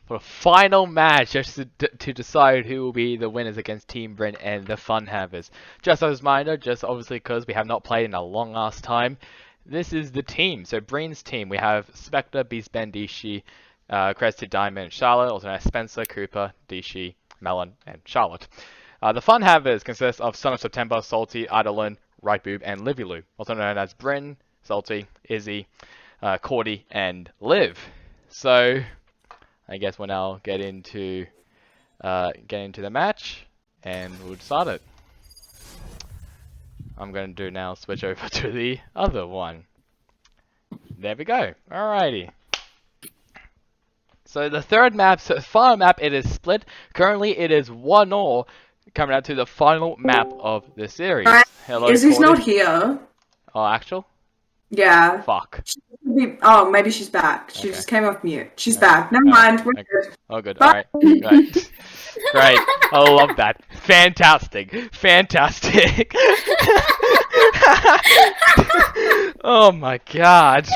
for the final match, just to decide who will be the winners against Team Bryn and the Fun Havers. Just as a reminder, just obviously because we have not played in a long ass time, this is the team. So Bryn's team, we have Spectre, Beast, Ben, Dishi, Crested, Diamond, and Charlotte. Also known as Spencer, Cooper, Dishi, Melon, and Charlotte. The Fun Havers consist of Son of September, Salty, Idolin, Right Boob, and Livylu. Also known as Bryn, Salty, Izzy, Cordy, and Liv. So I guess we'll now get into the match, and we'll start it. I'm going to now switch over to the other one. There we go. Alrighty. So the third map, so final map, it is split. Currently, it is 1-1 coming out to the final map of the series. Hello, Izzy's Cordy. not here. Oh, actual? Yeah. Fuck. Oh, maybe she's back. She just came off mute. She's back. Never mind. We're good. Oh, good. Alright. Great. Great. I love that. Fantastic. Fantastic. Oh my god.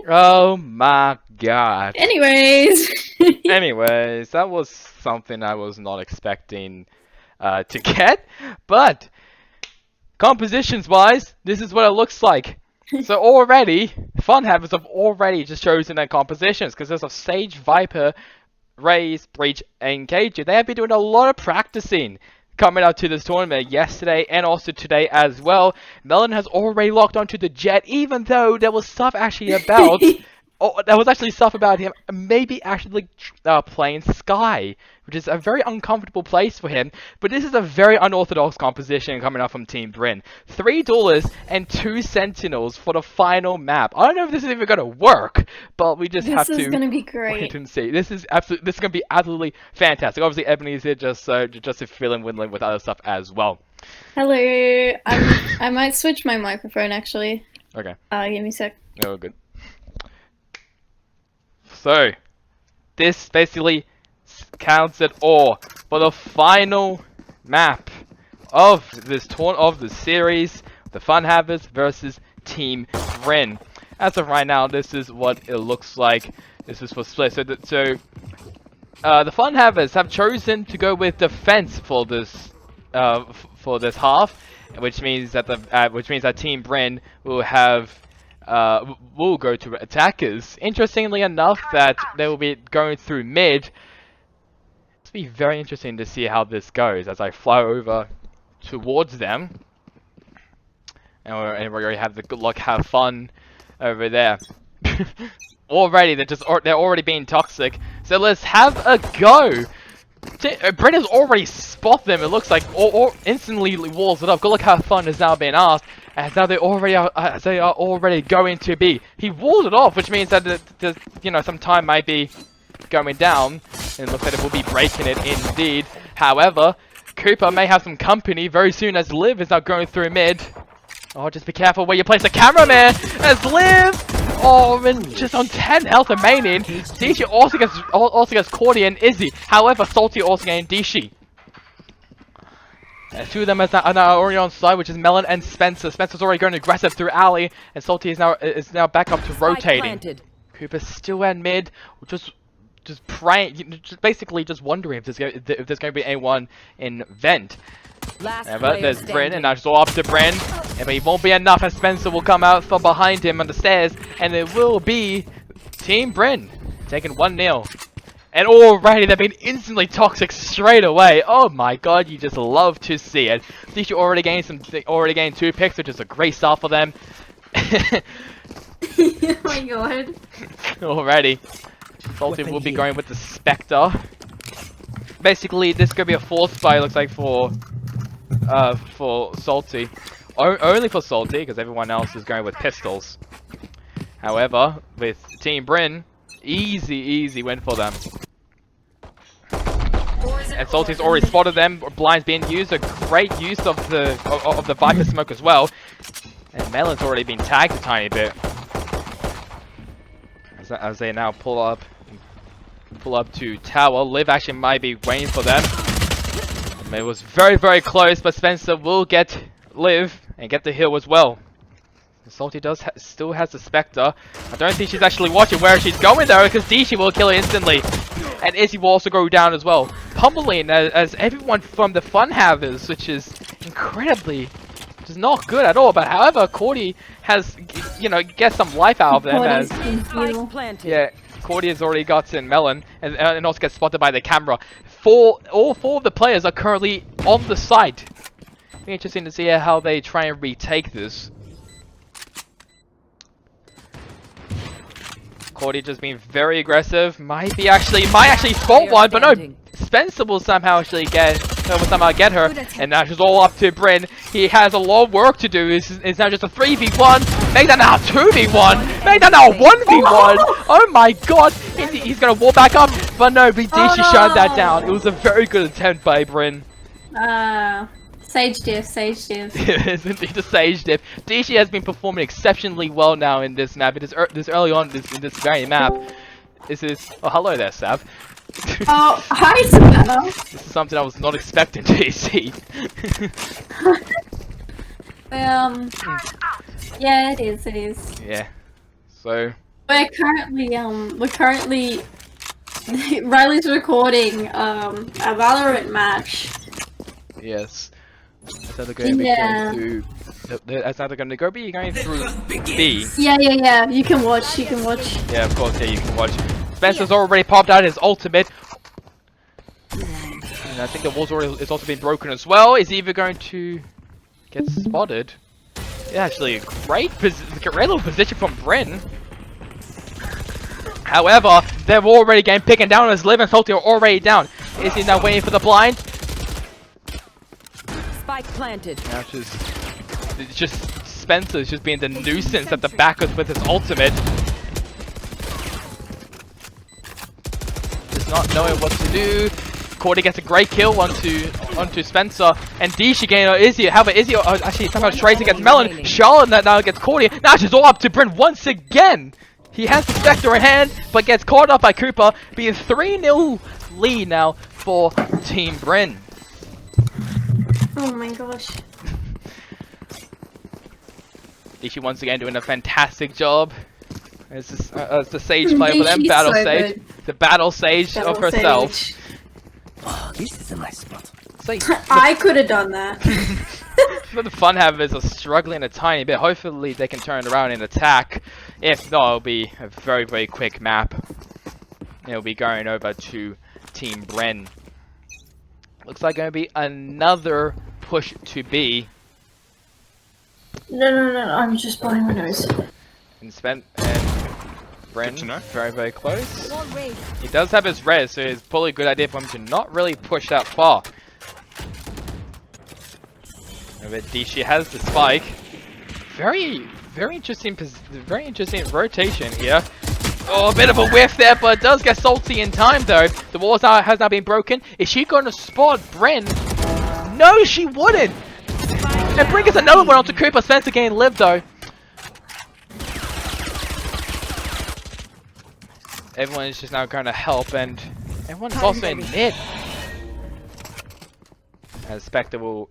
Oh my god. Anyways, that was something I was not expecting to get, but compositions wise, this is what it looks like. So already, Fun Havers have already just chosen their compositions because there's a Sage, Viper, Raze, Breach, and Cage. They have been doing a lot of practicing coming out to this tournament yesterday and also today as well. Melon has already locked onto the Jet, even though there was stuff actually about there was actually stuff about him maybe actually playing Sky, which is a very uncomfortable place for him. But this is a very unorthodox composition coming up from Team Bryn. 3 Duelists and 2 Sentinels for the final map. I don't know if this is even going to work, but we just have to this is going to be great. wait and see. This is going to be absolutely fantastic. Obviously, Ebony's here just to fill in with other stuff as well. Hello. I might switch my microphone actually. Okay. Give me a sec. Oh, good. So, this basically counts it all for the final map of this series, the Fun Havers versus Team Bryn. As of right now, this is what it looks like. This is for split. So, the Fun Havers have chosen to go with defense for this half, which means that Team Bryn will have. Will go to attackers. Interestingly enough, that they will be going through mid. It'll be very interesting to see how this goes as I fly over towards them. And we already have the good luck, have fun over there. Already, they're already being toxic. So let's have a go. Bryn has already spotted them. It looks like, or instantly walls it up. Good luck, have fun has now been asked. As now they are already going to be. He walled it off, which means that some time might be going down. And it looks like it will be breaking it indeed. However, Cooper may have some company very soon as Liv is now going through mid. Oh, just be careful where you place the camera, man. As Liv, and just on 10 health remaining. Dishi also gets Cordy and Izzy. However, Salty also getting Dishi. 2 of them are now already on side, which is Melon and Spencer. Spencer's already going aggressive through alley, and Salty is now back up to rotating. Cooper's still at mid, just praying, basically just wondering if there's going to be anyone in vent. But there's Bryn, and now it's all up to Bryn. But it won't be enough, as Spencer will come out from behind him on the stairs, and it will be Team Bryn taking 1-0. And already they've been instantly toxic straight away. Oh my god, you just love to see it. Dishi already gained 2 picks, which is a great start for them. Oh my god. Already. Salty will be going with the Spectre. Basically, this could be a fourth spy, looks like, for Salty. Only for Salty, because everyone else is going with pistols. However, with Team Bryn, easy win for them. And Salty's already spotted them. Blinds being used. A great use of the Viper smoke as well. And Melon's already been tagged a tiny bit. As they now pull up to tower. Liv actually might be waiting for them. And it was very close, but Spencer will get Liv and get the heal as well. Salty still has the Spectre. I don't think she's actually watching where she's going though, because Dishi will kill her instantly. And Izzy will also go down as well. Pummeling as everyone from the Fun Havers, which is incredibly, which is not good at all. But however, Cordy has, you know, gets some life out of them. As, yeah, Cordy has already got in Melon, and also gets spotted by the camera. All four of the players are currently on the site. Be interesting to see how they try and retake this. Cordy just being very aggressive. Might actually spot one, but no. Spencer will somehow actually get her, and now she's all up to Bryn. He has a lot of work to do. It's now just a 3v1. Make that now 2v1. Make that now 1v1. Oh my god. He's gonna wall back up, but no, she shut that down. It was a very good attempt by Bryn. Sage diff. It's indeed a Sage diff. Dishi has been performing exceptionally well now in this map. It is this early on in this very map. This is... Oh, hello there, Sav. Oh, hi, Sav. This is something I was not expecting to see. Yeah, it is. Yeah. So... We're currently... Riley's recording, a Valorant match. Yes. That's how they're going to be going through. That's how they're going to go. Going through B. Yeah. You can watch. Yeah, of course. Yeah, you can watch. Spencer's already popped out his ultimate, and I think the wall's already also been broken as well. Is he either going to get spotted? Yeah, actually, a great little position from Bryn. However, they're already getting picked down as Liv and Salty are already down. Is he now waiting for the blind? Spike planted. Now it's just Spencer's just being the nuisance at the back with his ultimate. Just not knowing what to do. Cordy gets a great kill onto Spencer, and Dishi getting Izzy. How about Izzy? Actually, somehow trades against Melon. Charlotte now gets Cordy. Now she's all up to Bryn once again. He has the Spectre in hand, but gets caught up by Cooper, being 3-0 lead now for Team Bryn. Oh my gosh. Dishi once again doing a fantastic job. As the Sage player for them, Battle so Sage. good. The Battle Sage of herself. Sage. Oh, this is a nice spot. I could have done that. But the Fun Havers are struggling a tiny bit. Hopefully they can turn around and attack. If not, it'll be a very, very quick map. It'll be going over to Team Bryn. Looks like going to be another push to B. No, I'm just blowing my nose. And Bryn, very, very close. He does have his res, so it's probably a good idea for him to not really push that far. But Dishi has the spike. Very interesting rotation here. Oh, a bit of a whiff there, but it does get Salty in time though. The wall has now been broken. Is she going to spot Bryn? No, she wouldn't. And Bryn gets another one onto Cooper. Spencer getting Liv though. Everyone is just now going to help, and everyone is also in mid. As Spencer will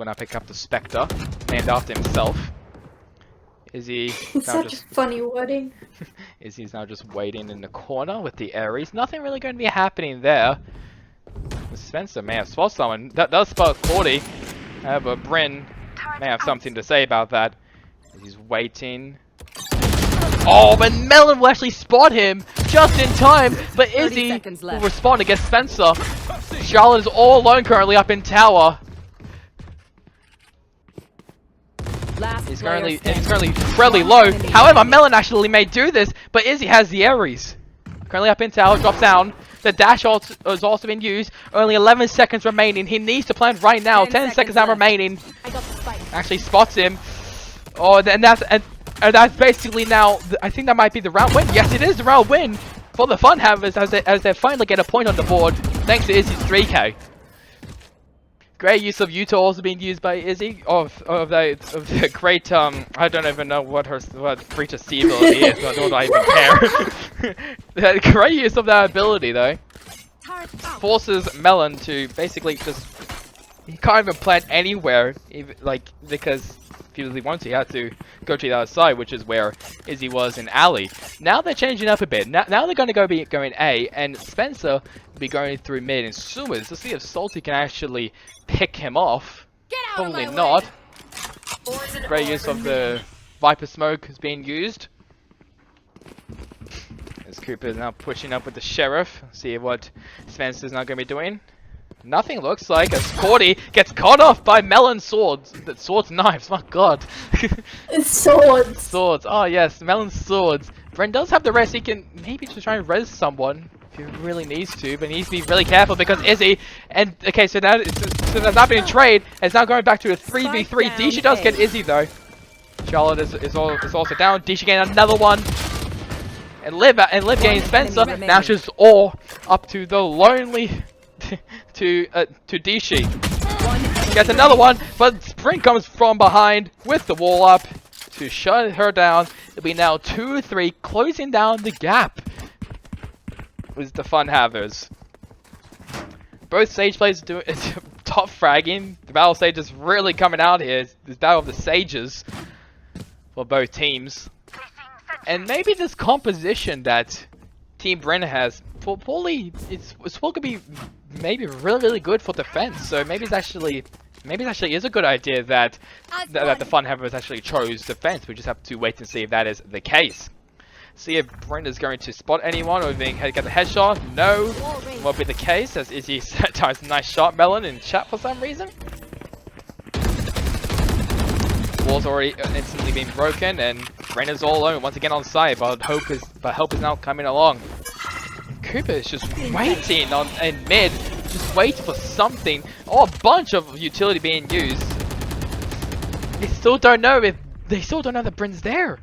now pick up the Spectre, named after himself. Izzy It's such a funny wording. Izzy's now just waiting in the corner with the Ares. Nothing really going to be happening there. Spencer may have spotted someone. That does spot Cordy. However, Bryn may have something to say about that. He's waiting. Oh, but Melon will actually spot him just in time. But Izzy will respond against Spencer. Charlotte is all alone currently up in tower. He's currently fairly low. However, Melon actually may do this, but Izzy has the Ares. Currently up in tower, drops down. The dash has also been used. Only 11 seconds remaining. He needs to plant right now. 10 seconds now remaining. Actually spots him. Oh, and that's basically now. I think that might be the round win. Yes, it is the round win for the Fun Havers as they finally get a point on the board thanks to Izzy's 3K. Great use of Utah also being used by Izzy of the great I don't even know what creature C ability is, nor do I even care. Great use of that ability though. Forces Melon to basically just he can't even plant anywhere, even, like because he wanted, he had to go to the other side, which is where Izzy was in alley. Now they're changing up a bit. Now they're going to be going A, and Spencer will be going through mid and Summers to see if Salty can actually pick him off. Probably not. Great use of the Viper smoke is being used. As Cooper is now pushing up with the Sheriff. See what Spencer's not going to be doing. Nothing looks like as Cordy gets cut off by Melon's swords. Swords, knives, my god. It's swords. Swords, oh yes, Melon's swords. Bren does have the rest, he can maybe just try and res someone if he really needs to, but he needs to be really careful because Izzy, and okay, so that's not being trade, it's now going back to a 3v3. Disha does get Izzy though. Charlotte is also down, Disha getting another one. And Liv getting Spencer, now she's all up to the lonely to Dishi. Gets another one, but Sprint comes from behind with the wall up to shut her down. It'll be now 2-3, closing down the gap with the Fun Havers. Both Sage players are doing top fragging. The Battle Sage is really coming out here. This Battle of the Sages for both teams. And maybe this composition that Team Bren has, for Paulie, it's supposed to be maybe really good for defense. So maybe it's actually is a good idea that the Fun Havers actually chose defense. We just have to wait and see if that is the case. See if Bren is going to spot anyone or if he can get the headshot. No, won't be the case as Izzy times a nice shot Melon in chat for some reason. Wall's already instantly been broken and Bren is all alone once again on site, but help is now coming along. Cooper is just waiting in mid, just waiting for something, or a bunch of utility being used. They still don't know that Bren's there.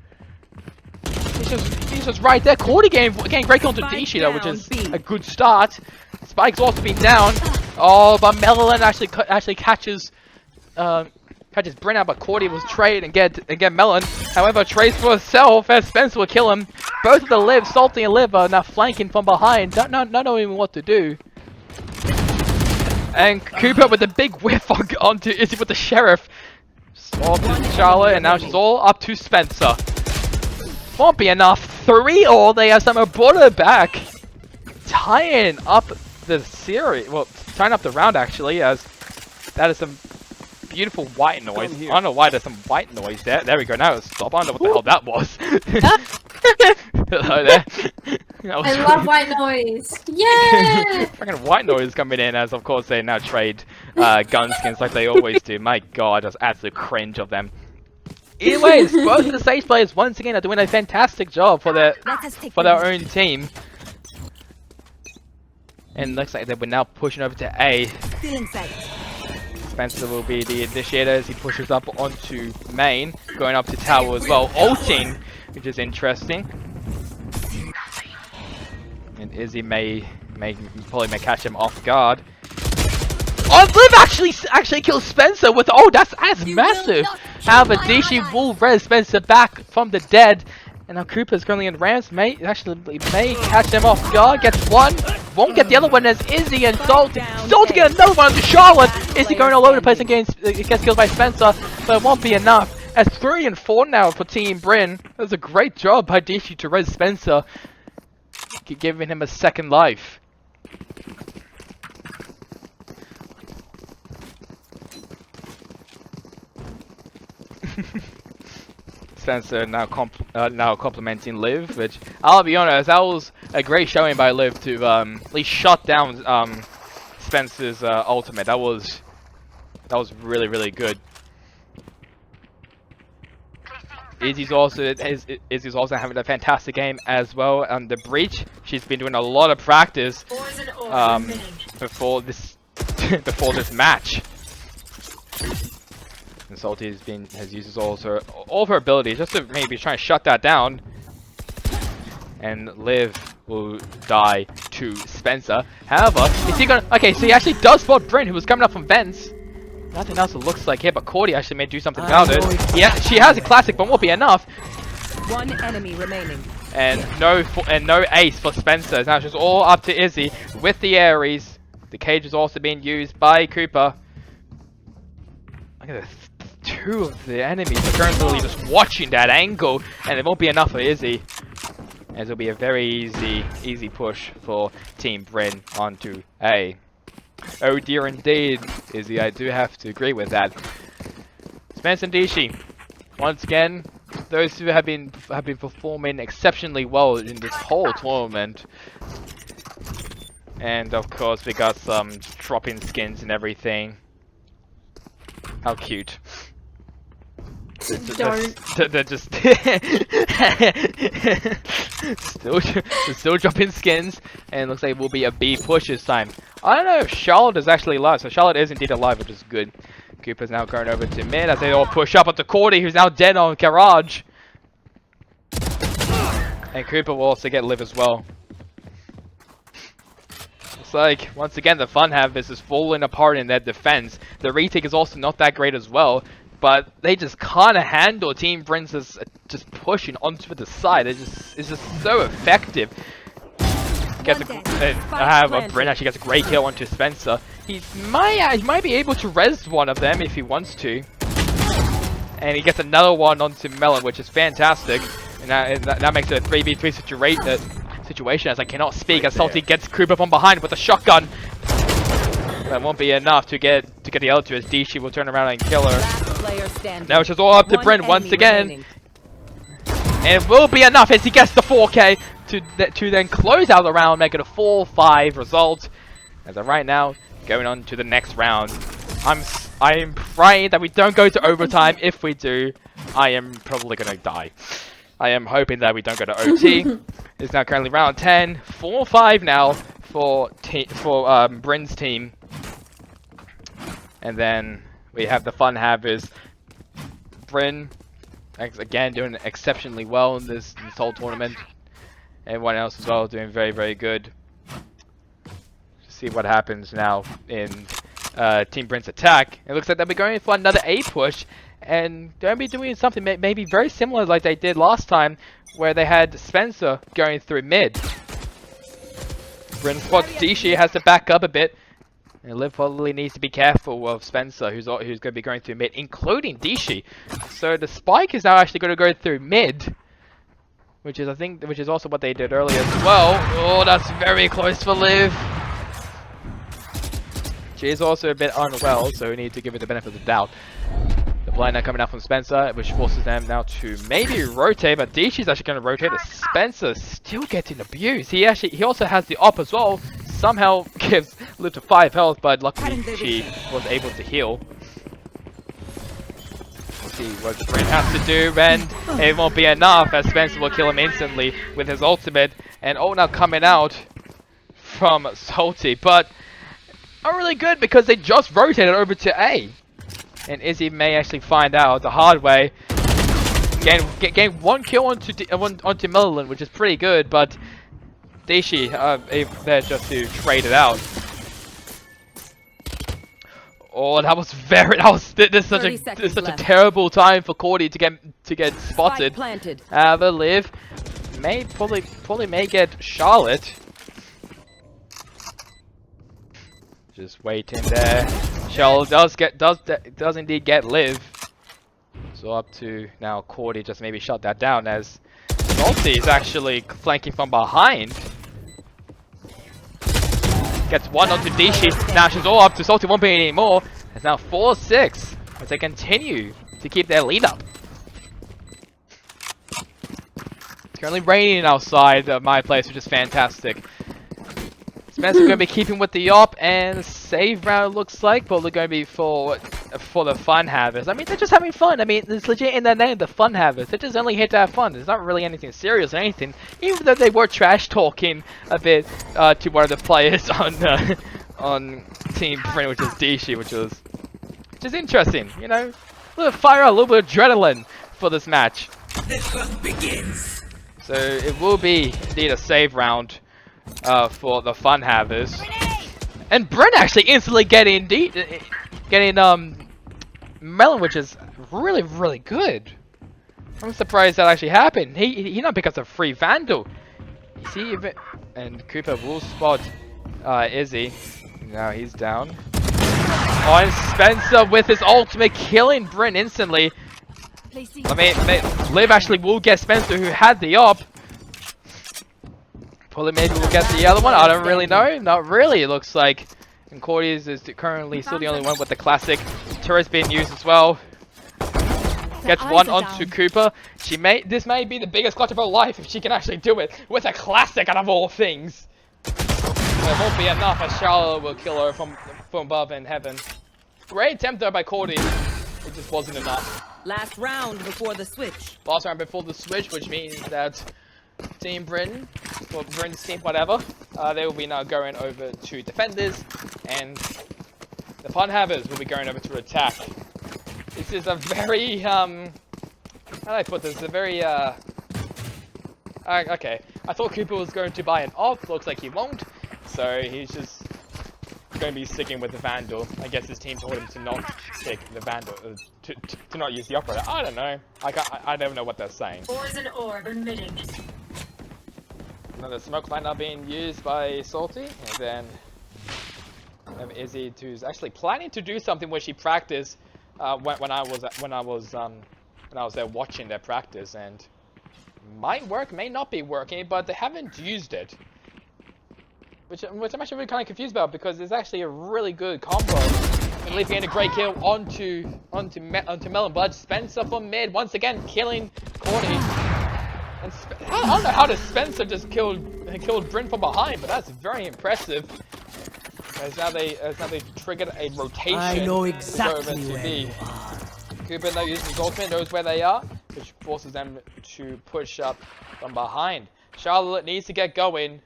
He's just right there. Cordy getting great onto Dishi though, which is a good start. Spike's also been down. Oh, but Melon actually catches Bren out, but Cordy was trade and get Melon. However, trades for herself as Spencer will kill him. Both of the Liv, Salty and Liv, are now flanking from behind, not knowing what to do. And Cooper with a big whiff onto Izzy with the Sheriff. Off to Charlotte, and now she's all up to Spencer. Won't be enough. 3-all. They have somehow brought her back, tying up the series. Well, tying up the round actually, as that is some beautiful white noise. I don't know why there's some white noise there. There we go. Now stop. I don't know what the hell that was. Hello there. I love white noise. Yeah. Fucking white noise coming in as of course they now trade gun skins like they always do. My god, that's absolute cringe of them. Anyways, both of the Sage players once again are doing a fantastic job for their own team. And looks like they were now pushing over to A. Spencer will be the initiator as he pushes up onto main, going up to tower as well, ulting, which is interesting. And Izzy probably may catch him off guard. Oh, Liv actually kills Spencer with that's massive. However, Dishi will res Spencer back from the dead. And now Cooper's currently in ramps, may catch him off guard, gets one, won't get the other one as Izzy and Salty get another one onto Charlotte. Izzy going all over the place and gets killed by Spencer, but it won't be enough. As 3 and 4 now for Team Bren. That was a great job by Dishi to res Spencer, giving him a second life. Spencer now complimenting Liv, which I'll be honest, that was a great showing by Liv to at least shut down Spencer's ultimate. That was really good. Izzy's also having a fantastic game as well on the breach. She's been doing a lot of practice before this match. And Salty has used all of her abilities just to maybe try and shut that down. And Liv will die to Spencer. However, is he gonna? Okay, so he actually does spot Bryn, who was coming up from vents. Nothing else it looks like here, but Cordy actually may do something about it. Yeah, she has a classic, but won't be enough. One enemy remaining. And no ace for Spencer. Now she's all up to Izzy with the Ares. The cage is also being used by Cooper. Look at this. two of the enemies are currently just watching that angle, and it won't be enough for Izzy. As it'll be a very easy push for Team Bryn onto A. Oh dear indeed, Izzy, I do have to agree with that. Spence and Dishi, once again, those two have been performing exceptionally well in this whole tournament. And of course we got some drop-in skins and everything. How cute. They're just still dropping skins, and it looks like it will be a B push this time. I don't know if Charlotte is actually alive, so Charlotte is indeed alive, which is good. Cooper's now going over to mid as they all push up onto Cordy, who's now dead on Garage. And Cooper will also get live as well. It's like, once again, the Fun Havers is falling apart in their defense. The retake is also not that great as well. But they just can't handle Team Bryn's just pushing onto the side. It's just so effective. Bryn actually gets a great kill onto Spencer. He might be able to res one of them if he wants to. And he gets another one onto Melon, which is fantastic. And that makes it a 3v3 situation as I cannot speak as Salty gets Cooper from behind with a shotgun. That won't be enough to get the L2 as Dishi will turn around and kill her. Now it's just all up to Bryn once again. And it will be enough as he gets the 4K to then close out the round, make it a 4-5 result. As of right now, going on to the next round. I am praying that we don't go to overtime. If we do, I am probably gonna die. I am hoping that we don't go to OT. It's now currently round 10, 4-5 now for Bryn's team. And then we have the Fun Havers. Bryn, again, doing exceptionally well in this whole tournament. Everyone else as well doing very, very good. Let's see what happens now in Team Bryn's attack. It looks like they'll be going for another A push. And they'll be doing something maybe very similar like they did last time, where they had Spencer going through mid. Bryn spots Dishi, has to back up a bit. And Liv probably needs to be careful of Spencer, who's going to be going through mid, including Dishi. So the spike is now actually going to go through mid, which is also what they did earlier as well. Oh, that's very close for Liv. She is also a bit unwell, so we need to give her the benefit of the doubt. The blind now coming out from Spencer, which forces them now to maybe rotate, but Dishi's actually going to rotate. But Spencer still getting abused. He also has the op as well. Somehow gives Liv to 5 health, but luckily she was able to heal. Let's see what Bryn has to do, and it won't be enough as Spencer will kill him instantly with his ultimate. And now coming out from Salty, but not really good because they just rotated over to A. And Izzy may actually find out the hard way. Gain one kill onto Melon, which is pretty good, but Dishi there just to trade it out. Oh, this is such a terrible time for Cordy to get spotted. The Liv probably may get Charlotte. Just waiting there. Charlotte does indeed get Liv. So up to now Cordy just maybe shut that down as Salty is actually flanking from behind. Gets one onto Dishi. Now she's all up to Salty, won't be anymore. It's now 4-6 as they continue to keep their lead up. It's currently raining outside my place, which is fantastic. Spencer's going to be keeping with the op, and save round looks like probably going to be for the Fun Havers. I mean, they're just having fun. I mean, it's legit in their name, the Fun Havers. They're just only here to have fun. There's not really anything serious or anything, even though they were trash talking a bit to one of the players on Team Bryn, which is Dishi, which is interesting. You know, a little fire, a little bit of adrenaline for this match. The hunt begins. So it will be indeed a save round for the Fun Havers. And Bryn actually instantly getting Melon, which is really, really good. I'm surprised that actually happened. He not because of free Vandal. You see and Cooper will spot Izzy. Now he's down. Oh, and Spencer with his ultimate killing Bryn instantly. I mean, Liv actually will get Spencer, who had the op. Probably maybe we'll get the other one. I don't really know. Not really, it looks like. And Cordy is currently still the only one with the classic. Turret's being used as well. Gets one onto Cooper. This may be the biggest clutch of her life if she can actually do it with a classic out of all things. It won't be enough as Charlotte will kill her from above in heaven. Great attempt though by Cordy. It just wasn't enough. Last round before the switch. Last round before the switch, which means that Team Britain, or Britain's team, whatever, they will be now going over to defenders, and the Punhavers will be going over to attack. This is a very, how do I put this? A very, okay. I thought Cooper was going to buy an op, looks like he won't, so he's just going to be sticking with the Vandal. I guess his team told him to not stick the Vandal, to not use the operator. I don't know. I don't know what they're saying. Poison orb emitting. Another smoke line now being used by Salty, and then Izzy, who's actually planning to do something where she practiced when I was there watching their practice, and might work, may not be working, but they haven't used it, which I'm actually really kind of confused about, because it's actually a really good combo. And Leaf getting a great kill onto Melon Blood. Spencer from mid once again killing Cordy. And I don't know how does Spencer just killed Bryn from behind, but that's very impressive. As now they triggered a rotation. I know to go exactly over to where B. you are. Cooper now using his ultimate, knows where they are, which forces them to push up from behind. Charlotte needs to get going,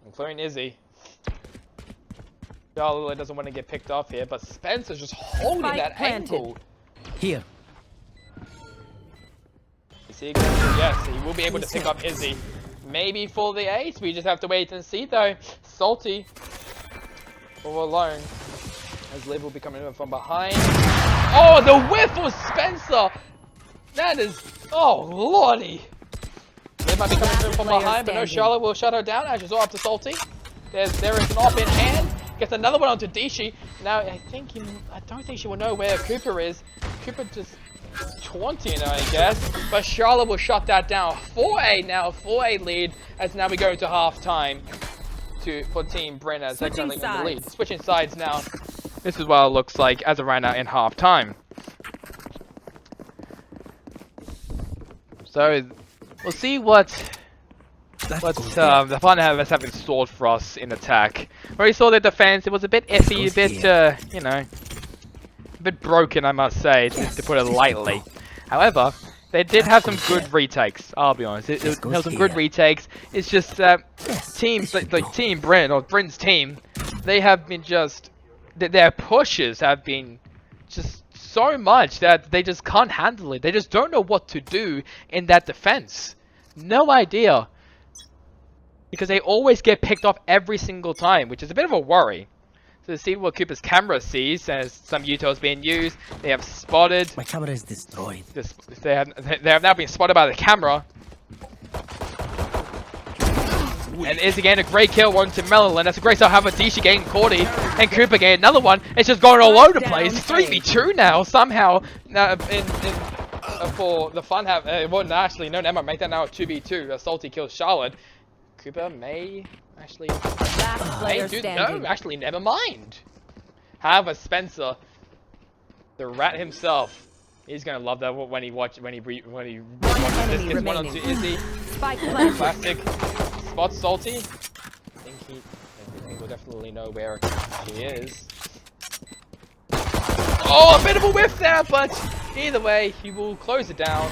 including Izzy. Charlotte doesn't want to get picked off here, but Spencer's just holding that angle. Here. Yes, he will be able to pick up Izzy. Maybe for the ace, we just have to wait and see though. Salty all alone, as Liv will be coming in from behind. Oh, the whiff of Spencer! That is, oh lordy! Liv might be coming in from behind, but no, Charlotte will shut her down as she's all up to Salty. There is an op in hand. Gets another one onto Dishi. Now I don't think she will know where Cooper is. Cooper just taunting her, I guess, but Charlotte will shut that down. 4-8 now, 4-8 lead, as now we go to half time for Team Bryn as they're currently in the lead. Switching sides now. This is what it looks like as of right now in half time. So we'll see what the Funhavers have installed for us in attack. Where we saw their defense, it was a bit iffy, a bit you know, a bit broken, I must say, to put it lightly. However, they did have some good retakes, I'll be honest. There was some good retakes. It's just that teams, like Team Bryn, or Bryn's team, they have been just, their pushes have been just so much that they just can't handle it. They just don't know what to do in that defense. No idea. Because they always get picked off every single time, which is a bit of a worry. So to see what Cooper's camera sees, as some Utos being used, they have spotted. My camera is destroyed. They have now been spotted by the camera. And Izzy getting a great kill one to Melon. That's a great start. Have a Dishi getting Cordy, and Cooper getting another one. It's just going all over the place. 3v2 now somehow. For the fun have well actually no, never make that now a 2v2. Salty kills Charlotte. Cooper may actually no, actually never mind. However, Spencer, the rat himself, he's gonna love that when he watches this. Gets one onto Izzy. Classic spots Salty. I think he will definitely know where he is. Oh, a bit of a whiff there, but either way, he will close it down,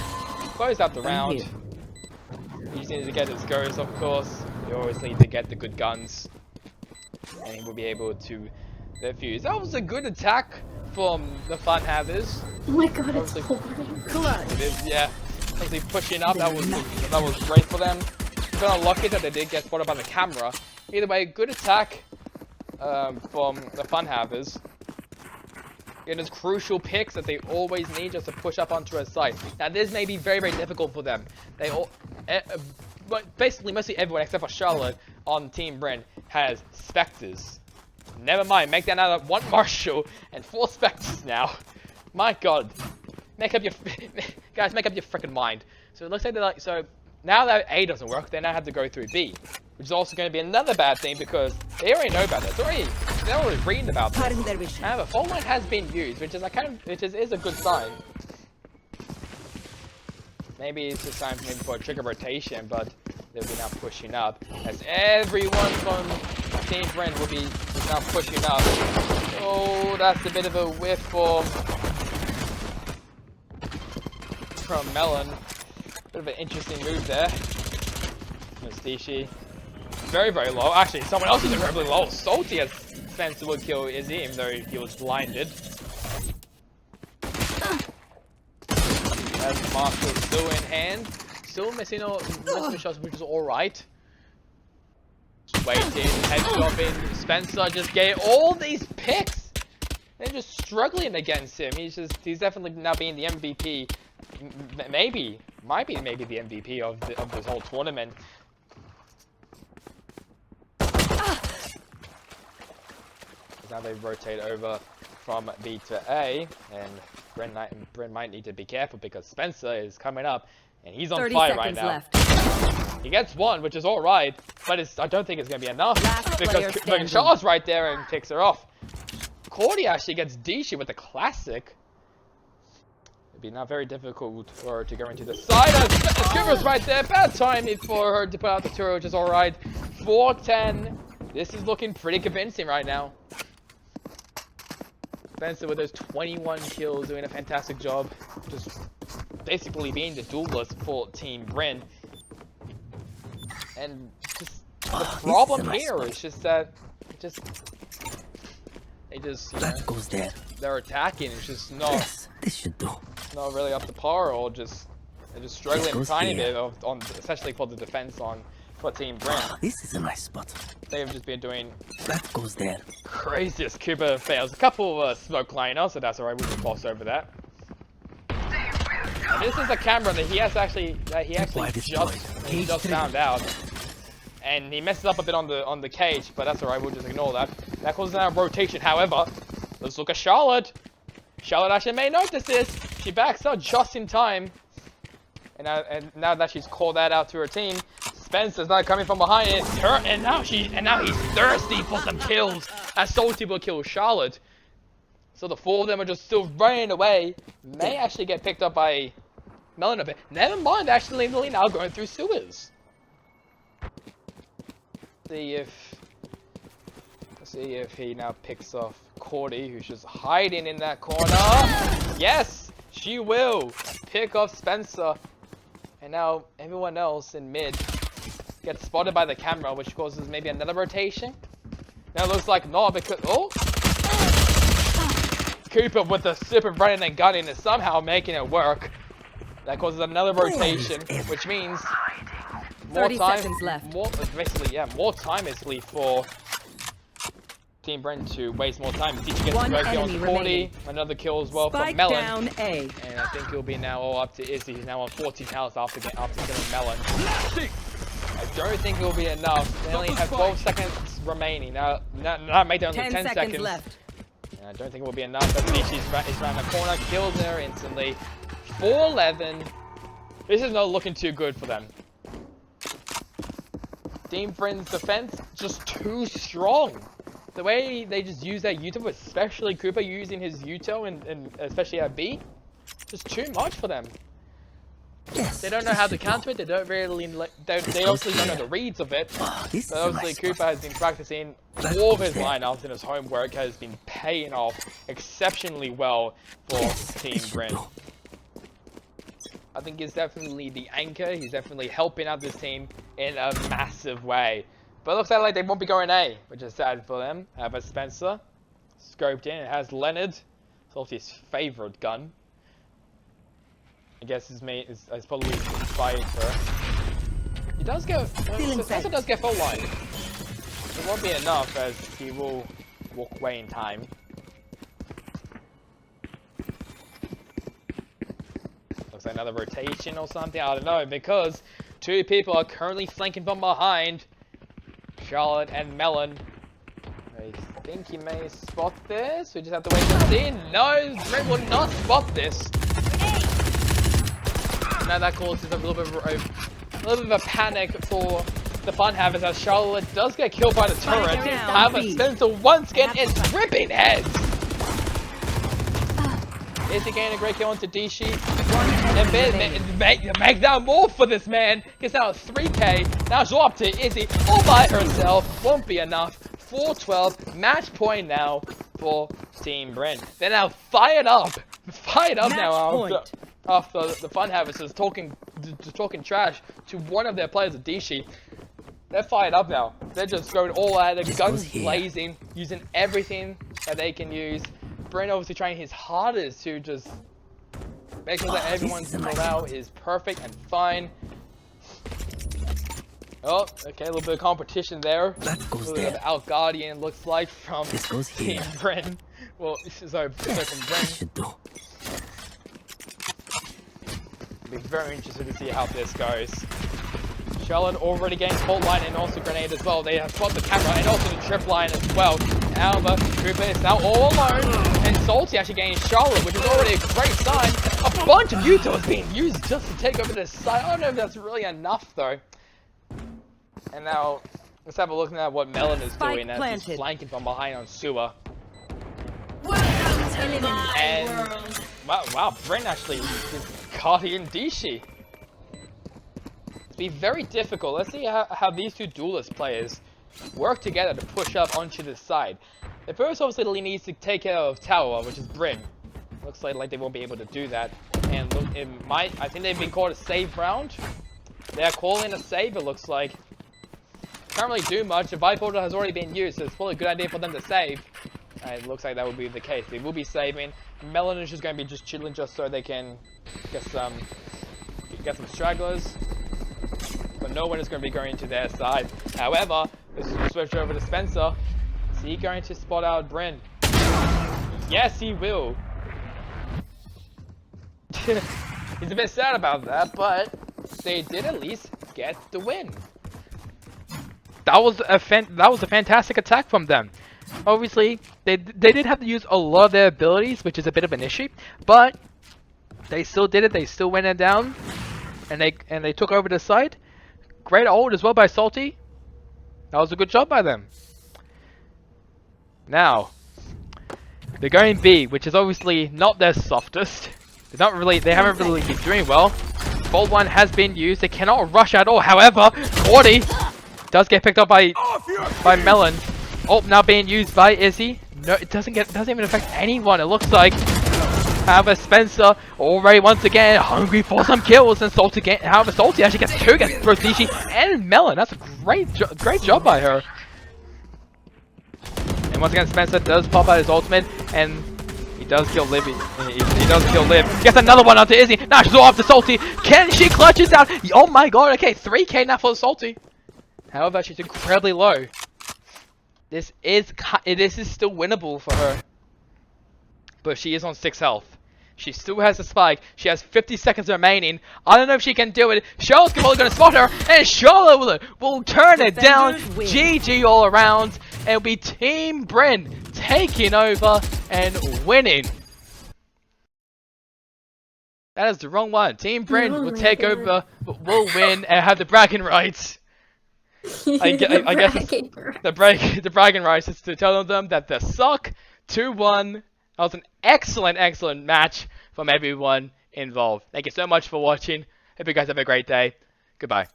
close out the round. He just needs to get his goes, of course. You always need to get the good guns, and he will be able to defuse. That was a good attack from the Funhavers. Oh my god, it's pouring. It is, yeah. Obviously pushing up, that was great for them. It's kind of lucky that they did get spotted by the camera. Either way, good attack from the Funhavers. It is crucial picks that they always need just to push up onto a site. Now this may be very, very difficult for them. They all, basically mostly everyone except for Charlotte on Team Bryn has Spectres. Never mind, make that out of 1 Marshall and 4 Spectres now. My god. Make up your... guys, make up your freaking mind. So it looks like they're like... So, now that A doesn't work, they now have to go through B. Which is also going to be another bad thing because they already know about this. They're already reading about this. However, fault line has been used, which is a good sign. Maybe it's just time maybe for a trigger rotation, but they'll be now pushing up. As everyone from Team Brent will be now pushing up. Oh, that's a bit of a whiff from Melon. Bit of an interesting move there. Mistishi. Very, very low. Actually, someone else is incredibly low. Salty as Spencer would kill Izzy, even though he was blinded. As Marshall still in hand. Still missing most shots, which is alright. Waiting, headshopping. Spencer just getting all these picks. They're just struggling against him. He's definitely now being the MVP. Might be maybe the MVP of this whole tournament. Now they rotate over from B to A, and Brent might need to be careful because Spencer is coming up, and he's on fire right now. Left. He gets 1, which is alright, but I don't think it's going to be enough because Shaw's right there and picks her off. Cordy actually gets Dishi with the classic. It'd be now very difficult for her to go into the side. Scuba's right there. Bad timing for her to put out the turret, which is alright. 4-10. This is looking pretty convincing right now. Spencer with those 21 kills, doing a fantastic job. Just basically being the duelist for Team Bryn. And just the problem here is just that they just that goes there. They're attacking. It's just not. Yes, this should do. Not really up to par, or they're just struggling a tiny bit on especially for the defense for Team Bryn. This is a nice spot. They've just been doing that goes there. Craziest Cuba fails. A couple of smoke liners, so that's alright. We can gloss over that. And this is a camera that he actually just found out, and he messes up a bit on the cage, but that's alright. We'll just ignore that. That causes now a rotation. However, let's look at Charlotte. Charlotte actually may notice this. She backs up just in time, and now that she's called that out to her team, Spencer's not coming from behind it. And now he's thirsty for some kills. As Salty will kill Charlotte. So the 4 of them are just still running away. May actually get picked up by Melon a bit. Never mind, actually now going through sewers. Let's see if he now picks off Cordy, who's just hiding in that corner. Yes, she will pick off Spencer. And now everyone else in mid gets spotted by the camera, which causes maybe another rotation. Now it looks like not because Cooper with the super running and gunning is somehow making it work. That causes another rotation, which means more 30 time. seconds left. More time basically for Team Brent to waste more time. Teacher gets One to go enemy on 40, remaining. another kill as well Spike from Melon. down A. And I think it'll be now all up to Izzy, who's now on 14 health after killing Melon. I don't think it'll be enough. They only have 12 seconds remaining. Now make it only 10 seconds left. And I don't think it will be enough. But she's around the corner, kills her instantly. 4-11. This is not looking too good for them. Team Friend's defense just too strong. The way they just use that Uto, especially Cooper using his Uto and especially at B, just too much for them. Yes, They don't know how to counter it. They don't really. They obviously don't know the reads of it. This But obviously Cooper has been practicing all of his lineups, and his homework has been paying off exceptionally well for Team Brent. I think he's definitely the anchor. He's definitely helping out this team in a massive way. But it looks like they won't be going A, which is sad for them. But Spencer, scoped in, it has Leonard. It's obviously his favorite gun. I guess his mate is probably inspired for it. He does get, Spencer does get full line. It won't be enough as he will walk away in time. Looks like another rotation or something, I don't know, because 2 people are currently flanking from behind. Charlotte and Melon. think he may spot this. We just have to wait and see. No, Brent will not spot this. Now that causes a little bit of a panic for the Fun Havers as Charlotte does get killed by the turret. However, Spencer once again is ripping heads. Is he getting a great kill onto Dishi? And make that more for this man. Gets now 3k. Now she'll up to Izzy all by herself. Won't be enough. 4-12. Match point now for Team Brent. They're now fired up. Fired up now after the Fun Havers is talking trash to one of their players, Dishi. They're fired up now. They're just going all out. Their guns blazing, using everything that they can use. Brent obviously trying his hardest to just make sure that everyone's morale is perfect and fine. Oh, okay, a little bit of competition there. That goes a little bit there. of Out Guardian looks like from This goes Team here. Brent. Well, sorry from Brent. Should do. Be very interested to see how this goes. Charlotte already getting fault line and also grenade as well. They have spot the camera and also the trip line as well. However, Cooper is now all alone, and Salty actually getting Charlotte, which is already a great sign. A bunch of Utos being used just to take over this side. I don't know if that's really enough though. And now let's have a look at what Melon is doing as he's flanking from behind on Sewer. And wow, Brent actually just caught in Dishi. It's be very difficult. Let's see how these two duelist players work together to push up onto the side. The first obviously needs to take care of Tower, which is Bryn. Looks like they won't be able to do that. And look, I think they've been called a save round. They're calling a save, it looks like. Can't really do much. The Vibe Order has already been used, so it's probably a good idea for them to save. And it looks like that will be the case. They will be saving. Melon is just going to be just chilling just so they can get some stragglers. But no one is going to be going to their side. However, let's switch over to Spencer. Is he going to spot out Bryn? Yes, he will. He's a bit sad about that, but they did at least get the win. That was a fantastic attack from them. Obviously, they did have to use a lot of their abilities, which is a bit of an issue, but they still did it. They still went it down, and they took over the side. Great ult as well by Salty. That was a good job by them. Now, they're going B, which is obviously not their softest. They haven't really been doing well. Bolt 1 has been used. They cannot rush at all. However, 40 does get picked up by Melon. Oh, now being used by Izzy. No, it doesn't even affect anyone. It looks like. However, Spencer already once again hungry for some kills, and Salty again. However, Salty actually gets 2 against both Dishi and Melon. That's a great job by her. And once again, Spencer does pop out his ultimate, and he does kill Liv. He does kill Liv. Gets another one onto Izzy. Now she's all off to Salty. Can she clutch it down? Oh my god. Okay, 3k now for Salty. However, she's incredibly low. This is still winnable for her. But she is on 6 health. She still has a spike. She has 50 seconds remaining. I don't know if she can do it. Charlotte's probably going to spot her. And Charlotte will turn it down. GG all around. And it'll be Team Bryn taking over and winning. That is the wrong one. Team Bryn will take over, will win, and have the bragging rights. I guess the bragging rights is to tell them that they suck. 2-1. That was an excellent match from everyone involved. Thank you so much for watching. Hope you guys have a great day. Goodbye.